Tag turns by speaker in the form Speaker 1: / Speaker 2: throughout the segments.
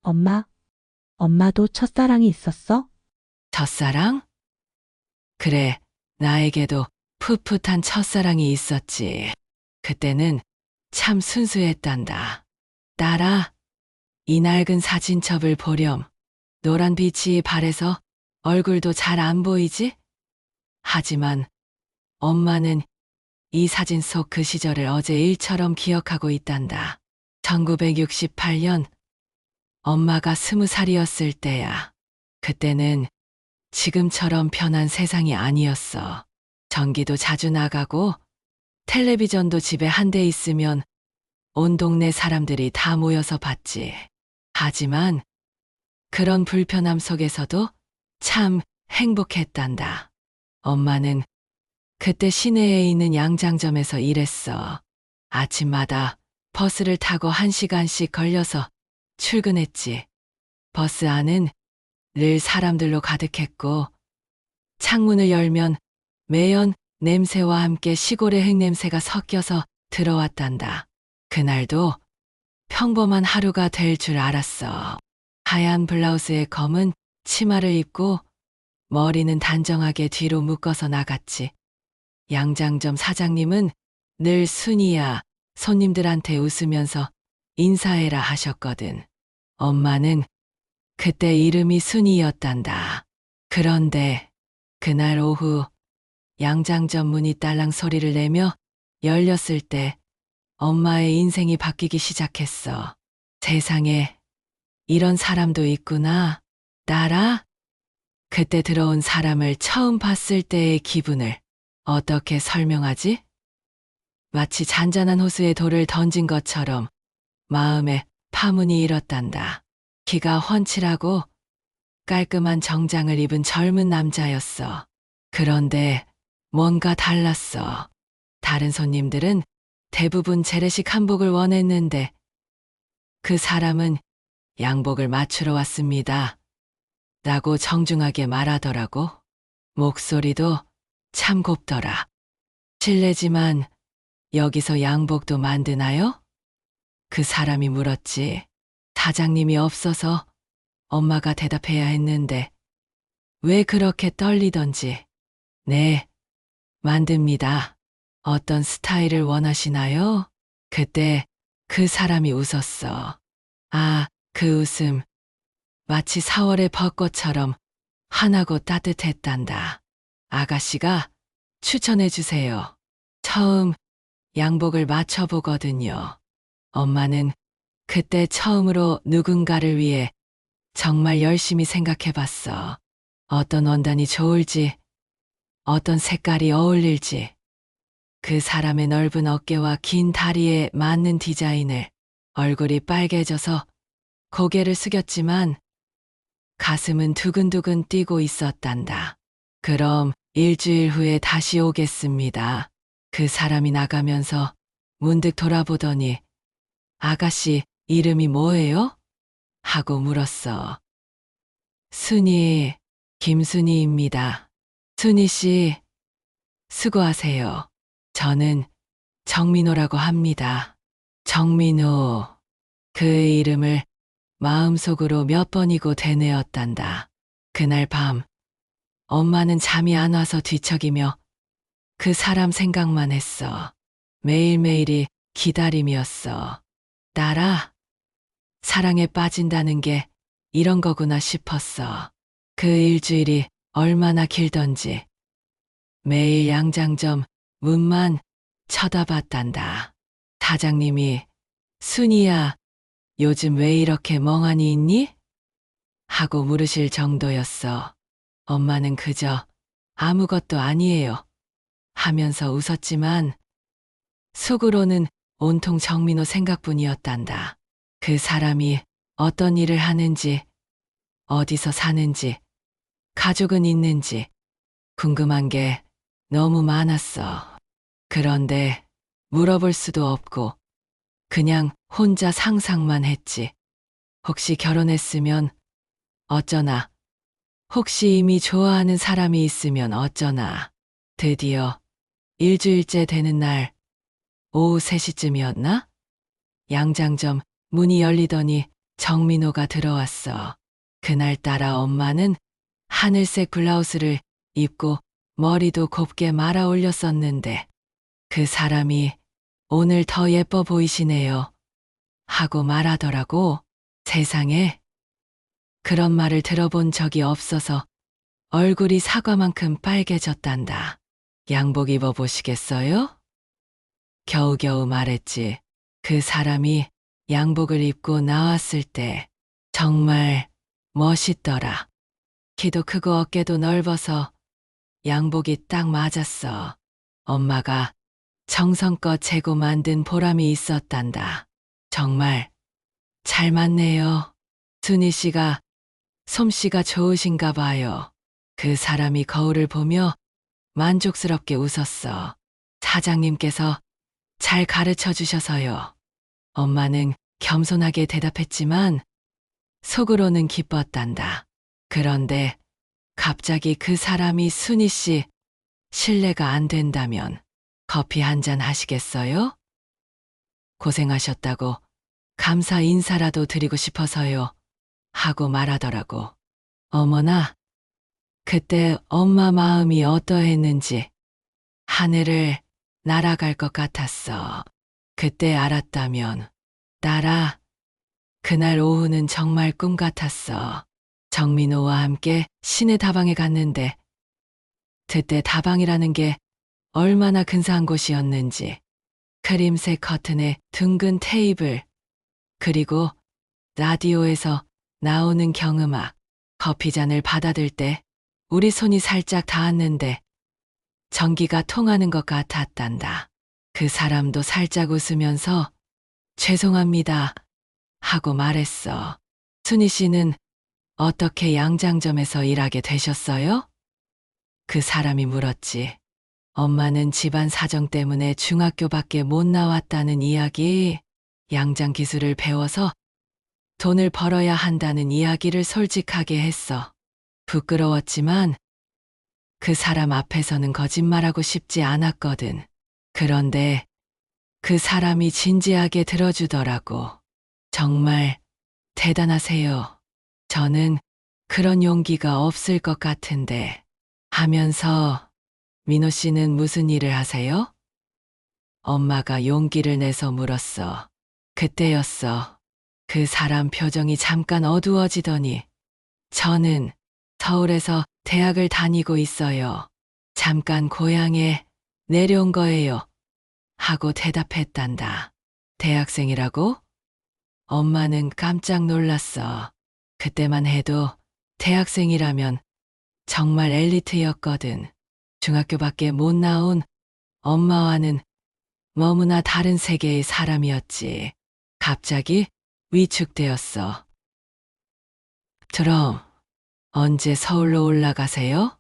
Speaker 1: 엄마, 엄마도 첫사랑이 있었어?
Speaker 2: 첫사랑? 그래, 나에게도 풋풋한 첫사랑이 있었지. 그때는 참 순수했단다. 딸아, 이 낡은 사진첩을 보렴. 노란 빛이 발에서 얼굴도 잘 안 보이지? 하지만 엄마는 이 사진 속 그 시절을 어제 일처럼 기억하고 있단다. 1968년 엄마가 20살이었을 때야. 그때는 지금처럼 편한 세상이 아니었어. 전기도 자주 나가고 텔레비전도 집에 한 대 있으면 온 동네 사람들이 다 모여서 봤지. 하지만 그런 불편함 속에서도 참 행복했단다. 엄마는 그때 시내에 있는 양장점에서 일했어. 아침마다 버스를 타고 1시간씩 걸려서 출근했지. 버스 안은 늘 사람들로 가득했고 창문을 열면 매연 냄새와 함께 시골의 흙냄새가 섞여서 들어왔단다. 그날도 평범한 하루가 될 줄 알았어. 하얀 블라우스에 검은 치마를 입고 머리는 단정하게 뒤로 묶어서 나갔지. 양장점 사장님은 늘 순이야 손님들한테 웃으면서 인사해라 하셨거든. 엄마는 그때 이름이 순이였단다. 그런데 그날 오후 양장점 문이 딸랑 소리를 내며 열렸을 때 엄마의 인생이 바뀌기 시작했어. 세상에 이런 사람도 있구나. 딸아, 그때 들어온 사람을 처음 봤을 때의 기분을 어떻게 설명하지? 마치 잔잔한 호수에 돌을 던진 것처럼 마음에 파문이 일었단다. 키가 훤칠하고 깔끔한 정장을 입은 젊은 남자였어. 그런데 뭔가 달랐어. 다른 손님들은 대부분 재래식 한복을 원했는데 그 사람은 양복을 맞추러 왔습니다. 라고 정중하게 말하더라고. 목소리도 참 곱더라. 실례지만 여기서 양복도 만드나요? 그 사람이 물었지. 사장님이 없어서 엄마가 대답해야 했는데 왜 그렇게 떨리던지. 네, 만듭니다. 어떤 스타일을 원하시나요? 그때 그 사람이 웃었어. 아, 그 웃음. 마치 4월의 벚꽃처럼 환하고 따뜻했단다. 아가씨가 추천해 주세요. 처음 양복을 맞춰보거든요. 엄마는 그때 처음으로 누군가를 위해 정말 열심히 생각해봤어. 어떤 원단이 좋을지, 어떤 색깔이 어울릴지, 그 사람의 넓은 어깨와 긴 다리에 맞는 디자인을. 얼굴이 빨개져서 고개를 숙였지만 가슴은 두근두근 뛰고 있었단다. 그럼 일주일 후에 다시 오겠습니다. 그 사람이 나가면서 문득 돌아보더니 아가씨 이름이 뭐예요? 하고 물었어. 순이, 김순이입니다. 순이 씨, 수고하세요. 저는 정민호라고 합니다. 정민호. 그의 이름을 마음속으로 몇 번이고 되뇌었단다. 그날 밤 엄마는 잠이 안 와서 뒤척이며 그 사람 생각만 했어. 매일매일이 기다림이었어. 딸아, 사랑에 빠진다는 게 이런 거구나 싶었어. 그 일주일이 얼마나 길던지. 매일 양장점 문만 쳐다봤단다. 사장님이 순이야, 요즘 왜 이렇게 멍하니 있니? 하고 물으실 정도였어. 엄마는 그저 아무것도 아니에요 하면서 웃었지만 속으로는 온통 정민호 생각뿐이었단다. 그 사람이 어떤 일을 하는지, 어디서 사는지, 가족은 있는지 궁금한 게 너무 많았어. 그런데 물어볼 수도 없고 그냥 혼자 상상만 했지. 혹시 결혼했으면 어쩌나, 혹시 이미 좋아하는 사람이 있으면 어쩌나. 드디어 일주일째 되는 날 오후 3시쯤이었나? 양장점 문이 열리더니 정민호가 들어왔어. 그날따라 엄마는 하늘색 블라우스를 입고 머리도 곱게 말아 올렸었는데 그 사람이 오늘 더 예뻐 보이시네요. 하고 말하더라고. 세상에 그런 말을 들어본 적이 없어서 얼굴이 사과만큼 빨개졌단다. 양복 입어보시겠어요? 겨우겨우 말했지. 그 사람이 양복을 입고 나왔을 때 정말 멋있더라. 키도 크고 어깨도 넓어서 양복이 딱 맞았어. 엄마가 정성껏 재고 만든 보람이 있었단다. 정말 잘 맞네요. 순희 씨가 솜씨가 좋으신가 봐요. 그 사람이 거울을 보며 만족스럽게 웃었어. 사장님께서 잘 가르쳐 주셔서요. 엄마는 겸손하게 대답했지만 속으로는 기뻤단다. 그런데 갑자기 그 사람이 순희 씨 실례가 안 된다면 커피 한 잔 하시겠어요? 고생하셨다고 감사 인사라도 드리고 싶어서요. 하고 말하더라고. 어머나, 그때 엄마 마음이 어떠했는지 하늘을 날아갈 것 같았어. 그때 알았다면 딸아, 그날 오후는 정말 꿈 같았어. 정민호와 함께 시내 다방에 갔는데 그때 다방이라는 게 얼마나 근사한 곳이었는지 크림색 커튼에 둥근 테이블 그리고 라디오에서 나오는 경음악 커피잔을 받아들 때 우리 손이 살짝 닿았는데 전기가 통하는 것 같았단다. 그 사람도 살짝 웃으면서 죄송합니다 하고 말했어. 순희 씨는 어떻게 양장점에서 일하게 되셨어요? 그 사람이 물었지. 엄마는 집안 사정 때문에 중학교밖에 못 나왔다는 이야기, 양장 기술을 배워서 돈을 벌어야 한다는 이야기를 솔직하게 했어. 부끄러웠지만 그 사람 앞에서는 거짓말하고 싶지 않았거든. 그런데 그 사람이 진지하게 들어주더라고. 정말 대단하세요. 저는 그런 용기가 없을 것 같은데 하면서 민호 씨는 무슨 일을 하세요? 엄마가 용기를 내서 물었어. 그때였어. 그 사람 표정이 잠깐 어두워지더니 저는 서울에서 대학을 다니고 있어요. 잠깐 고향에 내려온 거예요. 하고 대답했단다. 대학생이라고? 엄마는 깜짝 놀랐어. 그때만 해도 대학생이라면 정말 엘리트였거든. 중학교밖에 못 나온 엄마와는 너무나 다른 세계의 사람이었지. 갑자기 위축되었어. 그럼 언제 서울로 올라가세요?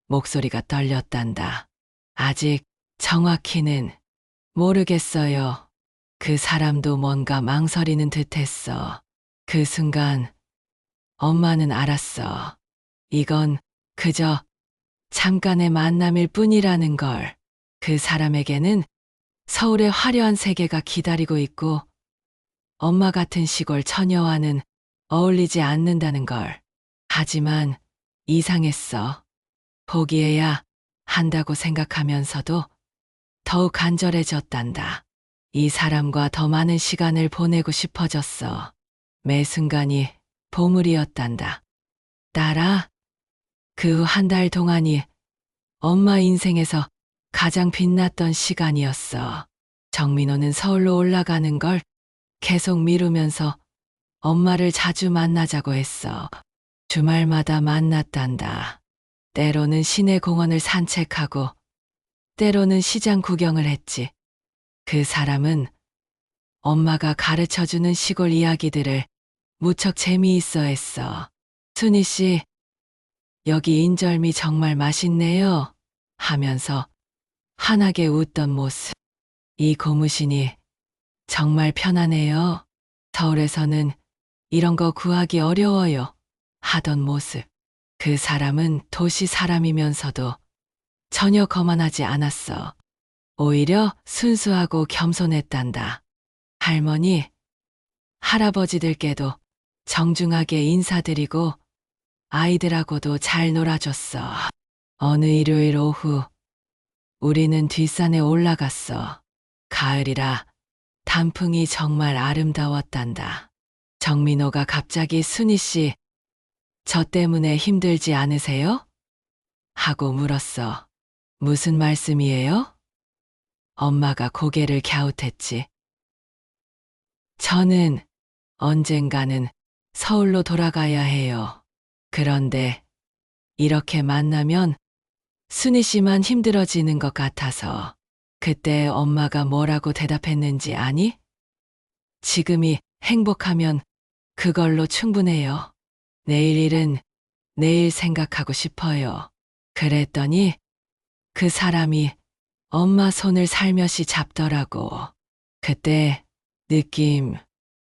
Speaker 2: 목소리가 떨렸단다. 아직 정확히는 모르겠어요. 그 사람도 뭔가 망설이는 듯했어. 그 순간 엄마는 알았어. 이건 그저 잠깐의 만남일 뿐이라는 걸. 그 사람에게는 서울의 화려한 세계가 기다리고 있고 엄마 같은 시골 처녀와는 어울리지 않는다는 걸. 하지만 이상했어. 포기해야 한다고 생각하면서도 더욱 간절해졌단다. 이 사람과 더 많은 시간을 보내고 싶어졌어. 매 순간이 보물이었단다. 딸아, 그 후 한 달 동안이 엄마 인생에서 가장 빛났던 시간이었어. 정민호는 서울로 올라가는 걸 계속 미루면서 엄마를 자주 만나자고 했어. 주말마다 만났단다. 때로는 시내 공원을 산책하고 때로는 시장 구경을 했지. 그 사람은 엄마가 가르쳐주는 시골 이야기들을 무척 재미있어 했어. 순희 씨, 여기 인절미 정말 맛있네요. 하면서 환하게 웃던 모습. 이 고무신이 정말 편하네요. 서울에서는 이런 거 구하기 어려워요. 하던 모습. 그 사람은 도시 사람이면서도 전혀 거만하지 않았어. 오히려 순수하고 겸손했단다. 할머니, 할아버지들께도 정중하게 인사드리고 아이들하고도 잘 놀아줬어. 어느 일요일 오후 우리는 뒷산에 올라갔어. 가을이라 단풍이 정말 아름다웠단다. 정민호가 갑자기 순희 씨, 저 때문에 힘들지 않으세요? 하고 물었어. 무슨 말씀이에요? 엄마가 고개를 갸웃했지. 저는 언젠가는 서울로 돌아가야 해요. 그런데 이렇게 만나면 순희 씨만 힘들어지는 것 같아서. 그때 엄마가 뭐라고 대답했는지 아니? 지금이 행복하면 그걸로 충분해요. 내일 일은 내일 생각하고 싶어요. 그랬더니 그 사람이 엄마 손을 살며시 잡더라고. 그때 느낌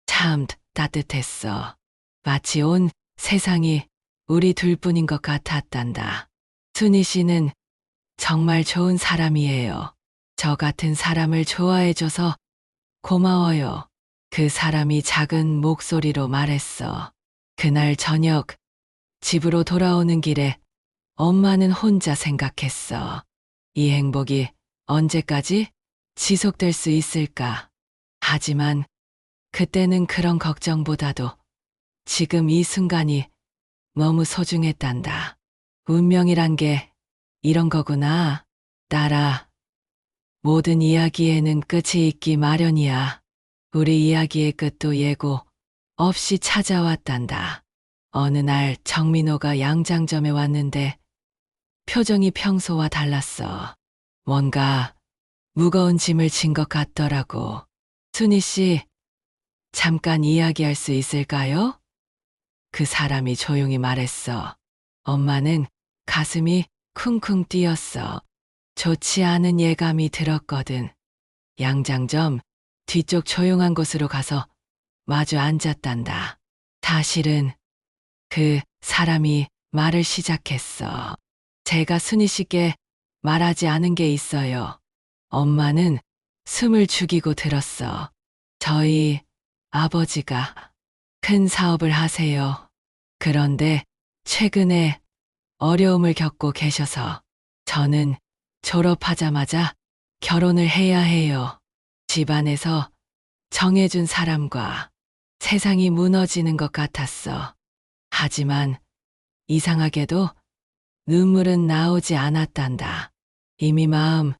Speaker 2: 참 따뜻했어. 마치 온 세상이 우리 둘뿐인 것 같았단다. 순희 씨는 정말 좋은 사람이에요. 저 같은 사람을 좋아해줘서 고마워요. 그 사람이 작은 목소리로 말했어. 그날 저녁 집으로 돌아오는 길에 엄마는 혼자 생각했어. 이 행복이 언제까지 지속될 수 있을까? 하지만 그때는 그런 걱정보다도 지금 이 순간이 너무 소중했단다. 운명이란 게 이런 거구나. 딸아, 모든 이야기에는 끝이 있기 마련이야. 우리 이야기의 끝도 예고 없이 찾아왔단다. 어느 날 정민호가 양장점에 왔는데 표정이 평소와 달랐어. 뭔가 무거운 짐을 진 것 같더라고. 순희 씨, 잠깐 이야기할 수 있을까요? 그 사람이 조용히 말했어. 엄마는 가슴이 쿵쿵 뛰었어. 좋지 않은 예감이 들었거든. 양장점 뒤쪽 조용한 곳으로 가서 마주 앉았단다. 사실은 그 사람이 말을 시작했어. 제가 순희 씨께 말하지 않은 게 있어요. 엄마는 숨을 죽이고 들었어. 저희 아버지가 큰 사업을 하세요. 그런데 최근에 어려움을 겪고 계셔서 저는 졸업하자마자 결혼을 해야 해요. 집안에서 정해준 사람과 세상이 무너지는 것 같았어. 하지만 이상하게도 눈물은 나오지 않았단다. 이미 마음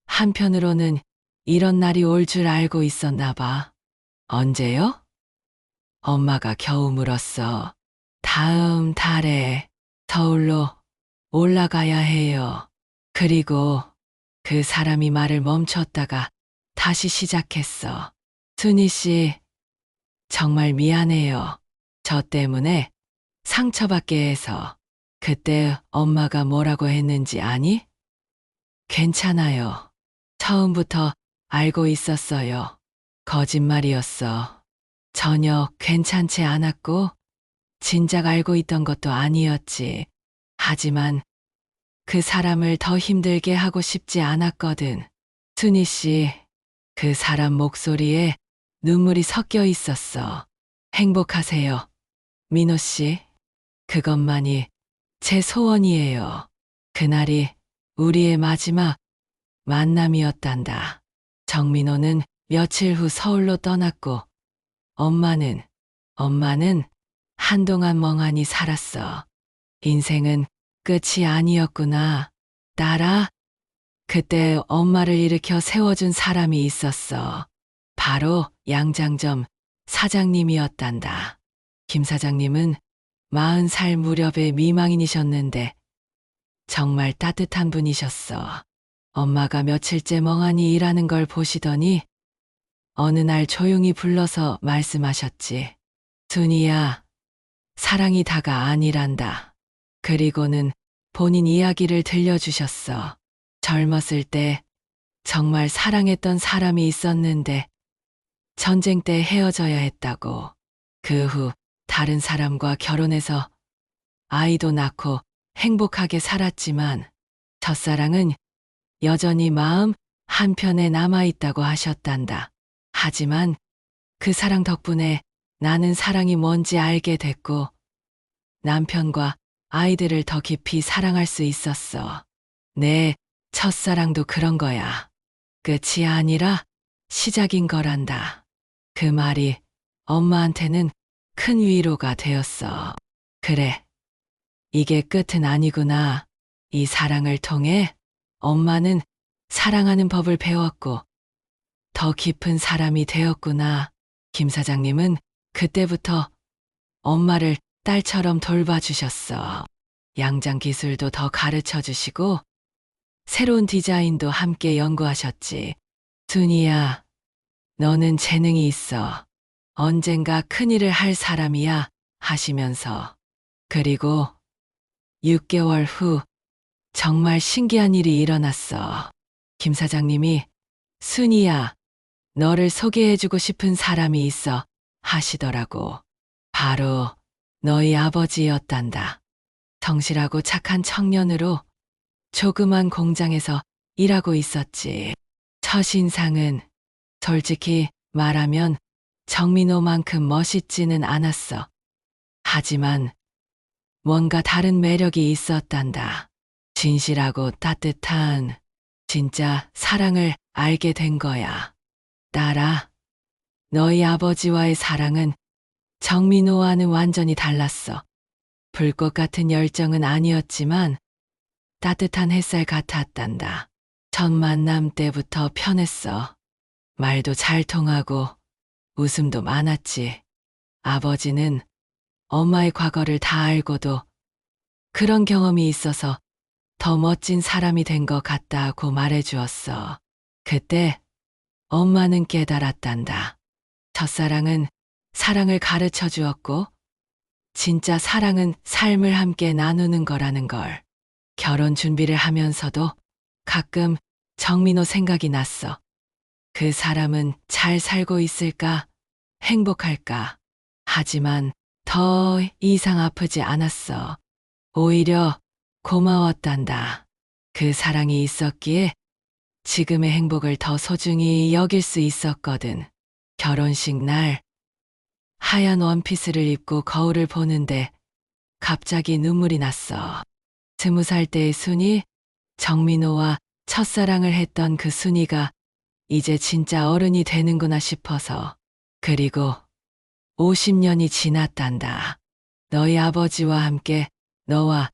Speaker 2: 한편으로는 이런 날이 올 줄 알고 있었나 봐. 언제요? 엄마가 겨우 물었어. 다음 달에 서울로 올라가야 해요. 그리고 그 사람이 말을 멈췄다가 다시 시작했어. 순희 씨, 정말 미안해요. 저 때문에 상처받게 해서. 그때 엄마가 뭐라고 했는지 아니? 괜찮아요. 처음부터 알고 있었어요. 거짓말이었어. 전혀 괜찮지 않았고, 진작 알고 있던 것도 아니었지. 하지만 그 사람을 더 힘들게 하고 싶지 않았거든. 순희 씨, 그 사람 목소리에 눈물이 섞여 있었어. 행복하세요. 민호 씨, 그것만이 제 소원이에요. 그날이 우리의 마지막 만남이었단다. 정민호는 며칠 후 서울로 떠났고, 엄마는 한동안 멍하니 살았어. 인생은 끝이 아니었구나. 딸아, 그때 엄마를 일으켜 세워준 사람이 있었어. 바로 양장점 사장님이었단다. 김 사장님은 40살 무렵의 미망인이셨는데 정말 따뜻한 분이셨어. 엄마가 며칠째 멍하니 일하는 걸 보시더니 어느 날 조용히 불러서 말씀하셨지. 순이야, 사랑이 다가 아니란다. 그리고는 본인 이야기를 들려주셨어. 젊었을 때 정말 사랑했던 사람이 있었는데 전쟁 때 헤어져야 했다고. 그 후 다른 사람과 결혼해서 아이도 낳고 행복하게 살았지만 첫사랑은 여전히 마음 한편에 남아있다고 하셨단다. 하지만 그 사랑 덕분에 나는 사랑이 뭔지 알게 됐고 남편과 아이들을 더 깊이 사랑할 수 있었어. 내 첫사랑도 그런 거야. 끝이 아니라 시작인 거란다. 그 말이 엄마한테는 큰 위로가 되었어. 그래, 이게 끝은 아니구나. 이 사랑을 통해 엄마는 사랑하는 법을 배웠고 더 깊은 사람이 되었구나. 김 사장님은 그때부터 엄마를 딸처럼 돌봐주셨어. 양장 기술도 더 가르쳐 주시고 새로운 디자인도 함께 연구하셨지. 순이야, 너는 재능이 있어. 언젠가 큰일을 할 사람이야 하시면서. 그리고 6개월 후 정말 신기한 일이 일어났어. 김 사장님이 순이야, 너를 소개해주고 싶은 사람이 있어 하시더라고. 바로 너희 아버지였단다. 성실하고 착한 청년으로 조그만 공장에서 일하고 있었지. 첫인상은 솔직히 말하면 정민호만큼 멋있지는 않았어. 하지만 뭔가 다른 매력이 있었단다. 진실하고 따뜻한 진짜 사랑을 알게 된 거야. 딸아, 너희 아버지와의 사랑은 정민호와는 완전히 달랐어. 불꽃 같은 열정은 아니었지만 따뜻한 햇살 같았단다. 첫 만남 때부터 편했어. 말도 잘 통하고 웃음도 많았지. 아버지는 엄마의 과거를 다 알고도 그런 경험이 있어서 더 멋진 사람이 된 것 같다고 말해주었어. 그때 엄마는 깨달았단다. 첫사랑은 사랑을 가르쳐 주었고 진짜 사랑은 삶을 함께 나누는 거라는 걸. 결혼 준비를 하면서도 가끔 정민호 생각이 났어. 그 사람은 잘 살고 있을까? 행복할까? 하지만 더 이상 아프지 않았어. 오히려 고마웠단다. 그 사랑이 있었기에 지금의 행복을 더 소중히 여길 수 있었거든. 결혼식 날 하얀 원피스를 입고 거울을 보는데 갑자기 눈물이 났어. 20살 때의 순이, 정민호와 첫사랑을 했던 그 순이가 이제 진짜 어른이 되는구나 싶어서. 그리고 50년이 지났단다. 너희 아버지와 함께 너와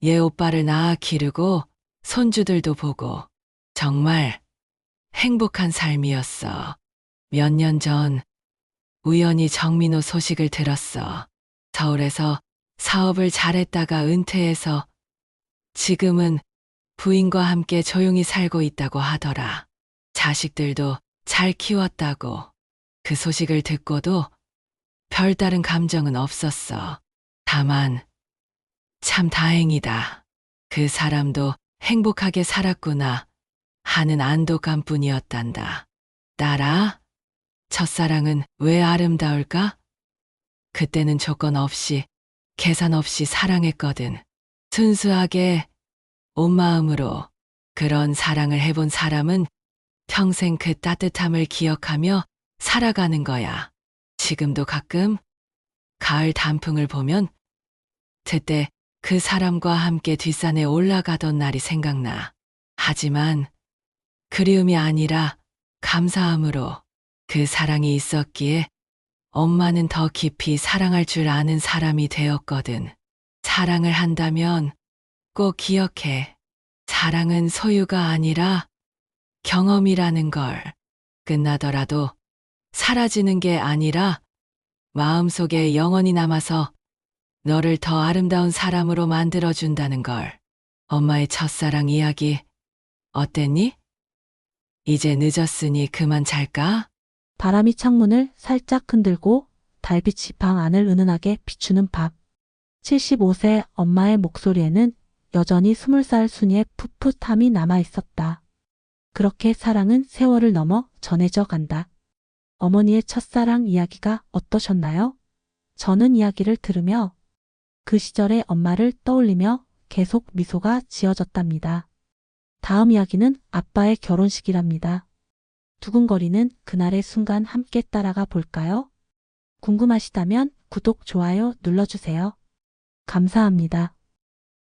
Speaker 2: 얘 오빠를 낳아 기르고 손주들도 보고 정말 행복한 삶이었어. 몇 년 전 우연히 정민호 소식을 들었어. 서울에서 사업을 잘했다가 은퇴해서 지금은 부인과 함께 조용히 살고 있다고 하더라. 자식들도 잘 키웠다고. 그 소식을 듣고도 별다른 감정은 없었어. 다만 참 다행이다. 그 사람도 행복하게 살았구나 하는 안도감뿐이었단다. 딸아, 첫사랑은 왜 아름다울까? 그때는 조건 없이, 계산 없이 사랑했거든. 순수하게, 온 마음으로. 그런 사랑을 해본 사람은 평생 그 따뜻함을 기억하며 살아가는 거야. 지금도 가끔 가을 단풍을 보면 그때 그 사람과 함께 뒷산에 올라가던 날이 생각나. 하지만 그리움이 아니라 감사함으로. 그 사랑이 있었기에 엄마는 더 깊이 사랑할 줄 아는 사람이 되었거든. 사랑을 한다면 꼭 기억해. 사랑은 소유가 아니라 경험이라는 걸. 끝나더라도 사라지는 게 아니라 마음속에 영원히 남아서 너를 더 아름다운 사람으로 만들어준다는 걸. 엄마의 첫사랑 이야기 어땠니? 이제 늦었으니 그만 잘까?
Speaker 1: 바람이 창문을 살짝 흔들고 달빛이 방 안을 은은하게 비추는 밤. 75세 엄마의 목소리에는 여전히 20살 순이의 풋풋함이 남아 있었다. 그렇게 사랑은 세월을 넘어 전해져 간다. 어머니의 첫사랑 이야기가 어떠셨나요? 저는 이야기를 들으며 그 시절의 엄마를 떠올리며 계속 미소가 지어졌답니다. 다음 이야기는 아빠의 결혼식이랍니다. 두근거리는 그날의 순간 함께 따라가 볼까요? 궁금하시다면 구독, 좋아요 눌러주세요. 감사합니다.